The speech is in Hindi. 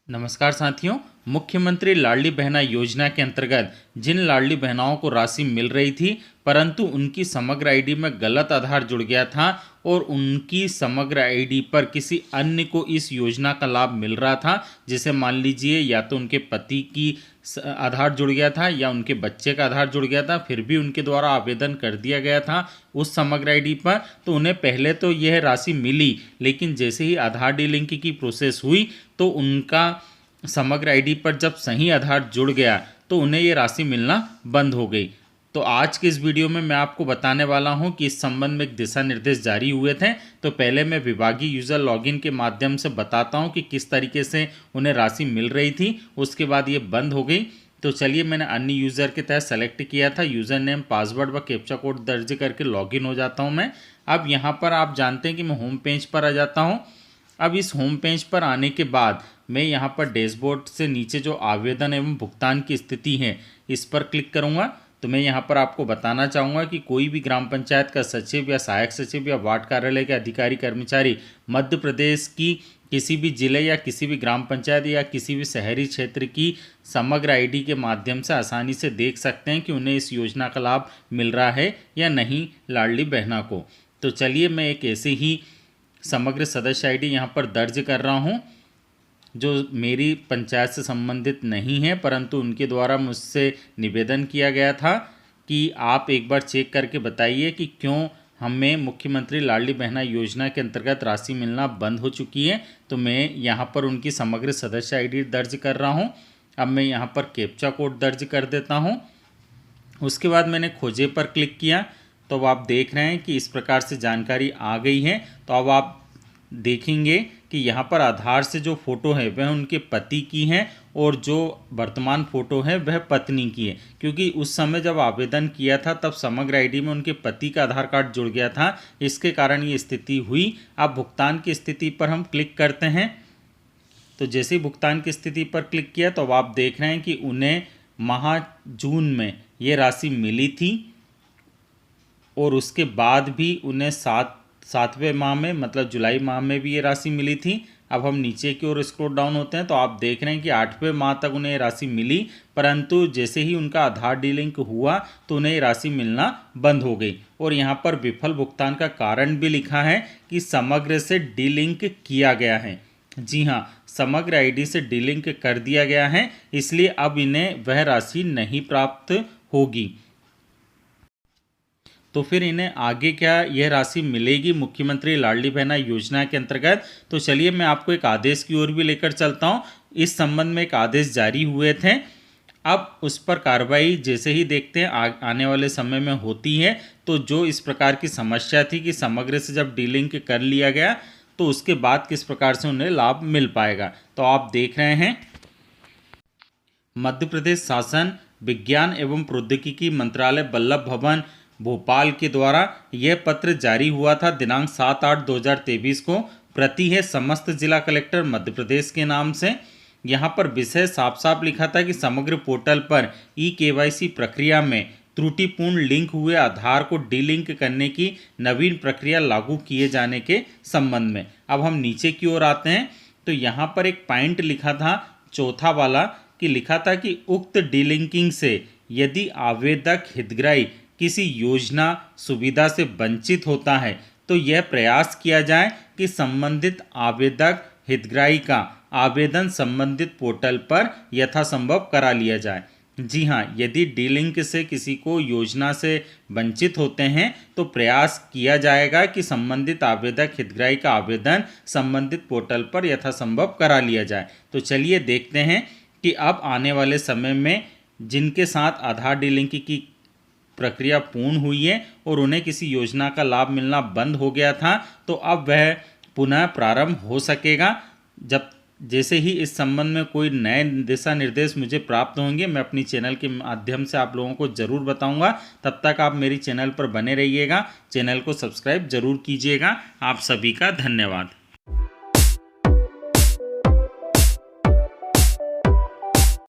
नमस्कार साथियों। मुख्यमंत्री लाडली बहना योजना के अंतर्गत जिन लाडली बहनाओं को राशि मिल रही थी परंतु उनकी समग्र आईडी में गलत आधार जुड़ गया था और उनकी समग्र आईडी पर किसी अन्य को इस योजना का लाभ मिल रहा था, जैसे मान लीजिए या तो उनके पति की आधार जुड़ गया था या उनके बच्चे का आधार जुड़ गया था, फिर भी उनके द्वारा आवेदन कर दिया गया था उस समग्र आईडी पर, तो उन्हें पहले तो यह राशि मिली, लेकिन जैसे ही आधार डीलिंक की प्रोसेस हुई तो उनका समग्र आईडी पर जब सही आधार जुड़ गया तो उन्हें ये राशि मिलना बंद हो गई। तो आज के इस वीडियो में मैं आपको बताने वाला हूं कि इस संबंध में एक दिशा निर्देश जारी हुए थे। तो पहले मैं विभागीय यूज़र लॉगिन के माध्यम से बताता हूं कि किस तरीके से उन्हें राशि मिल रही थी, उसके बाद ये बंद हो गई। तो चलिए, मैंने अन्य यूज़र के तहत सेलेक्ट किया था, यूज़र नेम, पासवर्ड व कैप्चा कोड दर्ज करके लॉगिन हो जाता हूँ मैं। अब यहाँ पर आप जानते हैं कि मैं होम पेज पर आ जाता हूँ। अब इस होम पेज पर आने के बाद मैं यहाँ पर डैशबोर्ड से नीचे जो आवेदन एवं भुगतान की स्थिति है इस पर क्लिक करूँगा। तो मैं यहाँ पर आपको बताना चाहूँगा कि कोई भी ग्राम पंचायत का सचिव या सहायक सचिव या वार्ड कार्यालय के अधिकारी कर्मचारी मध्य प्रदेश की किसी भी जिले या किसी भी ग्राम पंचायत या किसी भी शहरी क्षेत्र की समग्र आईडी के माध्यम से आसानी से देख सकते हैं कि उन्हें इस योजना का लाभ मिल रहा है या नहीं लाडली बहना को। तो चलिए, मैं एक ऐसे ही समग्र सदस्य आईडी यहाँ पर दर्ज कर रहा हूँ जो मेरी पंचायत से संबंधित नहीं है, परंतु उनके द्वारा मुझसे निवेदन किया गया था कि आप एक बार चेक करके बताइए कि क्यों हमें मुख्यमंत्री लाडली बहना योजना के अंतर्गत राशि मिलना बंद हो चुकी है। तो मैं यहाँ पर उनकी समग्र सदस्य आईडी दर्ज कर रहा हूँ। अब मैं यहाँ पर कैप्चा कोड दर्ज कर देता हूँ। उसके बाद मैंने खोजे पर क्लिक किया तो अब आप देख रहे हैं कि इस प्रकार से जानकारी आ गई है। तो अब आप देखेंगे कि यहाँ पर आधार से जो फ़ोटो है वह उनके पति की है और जो वर्तमान फ़ोटो है वह पत्नी की है, क्योंकि उस समय जब आवेदन किया था तब समग्र आईडी में उनके पति का आधार कार्ड जुड़ गया था, इसके कारण ये स्थिति हुई। अब भुगतान की स्थिति पर हम क्लिक करते हैं। तो जैसे ही भुगतान की स्थिति पर क्लिक किया तो अब आप देख रहे हैं कि उन्हें माह जून में ये राशि मिली थी और उसके बाद भी उन्हें सातवें माह में मतलब जुलाई माह में भी ये राशि मिली थी। अब हम नीचे की ओर स्क्रॉल डाउन होते हैं तो आप देख रहे हैं कि 8वें माह तक उन्हें ये राशि मिली, परंतु जैसे ही उनका आधार डीलिंक हुआ तो उन्हें ये राशि मिलना बंद हो गई। और यहाँ पर विफल भुगतान का कारण भी लिखा है कि समग्र से डीलिंक किया गया है। जी हाँ, समग्र आईडी से डीलिंक कर दिया गया है, इसलिए अब इन्हें वह राशि नहीं प्राप्त होगी। तो फिर इन्हें आगे क्या यह राशि मिलेगी मुख्यमंत्री लाडली बहना योजना के अंतर्गत? तो चलिए, मैं आपको एक आदेश की ओर भी लेकर चलता हूँ। इस संबंध में एक आदेश जारी हुए थे, अब उस पर कार्रवाई जैसे ही देखते हैं आने वाले समय में होती है। तो जो इस प्रकार की समस्या थी कि समग्र से जब डीलिंक कर लिया गया तो उसके बाद किस प्रकार से उन्हें लाभ मिल पाएगा, तो आप देख रहे हैं मध्य प्रदेश शासन विज्ञान एवं प्रौद्योगिकी मंत्रालय बल्लभ भवन भोपाल के द्वारा यह पत्र जारी हुआ था दिनांक 7/8/2023 को। प्रति है समस्त जिला कलेक्टर मध्य प्रदेश के नाम से। यहाँ पर विषय साफ साफ लिखा था कि समग्र पोर्टल पर KYC प्रक्रिया में त्रुटिपूर्ण लिंक हुए आधार को डीलिंक करने की नवीन प्रक्रिया लागू किए जाने के संबंध में। अब हम नीचे की ओर आते हैं तो यहाँ पर एक पॉइंट लिखा था, चौथा वाला, कि लिखा था कि उक्त डीलिंकिंग से यदि आवेदक हितग्राही किसी योजना सुविधा से वंचित होता है तो यह प्रयास किया जाए कि संबंधित आवेदक हितग्राही का आवेदन संबंधित पोर्टल पर यथासंभव करा लिया जाए। जी हाँ, यदि डीलिंक से किसी को योजना से वंचित होते हैं तो प्रयास किया जाएगा कि संबंधित आवेदक हितग्राही का आवेदन संबंधित पोर्टल पर यथासंभव करा लिया जाए। तो चलिए देखते हैं कि अब आने वाले समय में जिनके साथ आधार डीलिंक की प्रक्रिया पूर्ण हुई है और उन्हें किसी योजना का लाभ मिलना बंद हो गया था, तो अब वह पुनः प्रारंभ हो सकेगा। जब जैसे ही इस संबंध में कोई नए दिशा निर्देश मुझे प्राप्त होंगे मैं अपनी चैनल के माध्यम से आप लोगों को ज़रूर बताऊंगा। तब तक आप मेरी चैनल पर बने रहिएगा, चैनल को सब्सक्राइब जरूर कीजिएगा। आप सभी का धन्यवाद।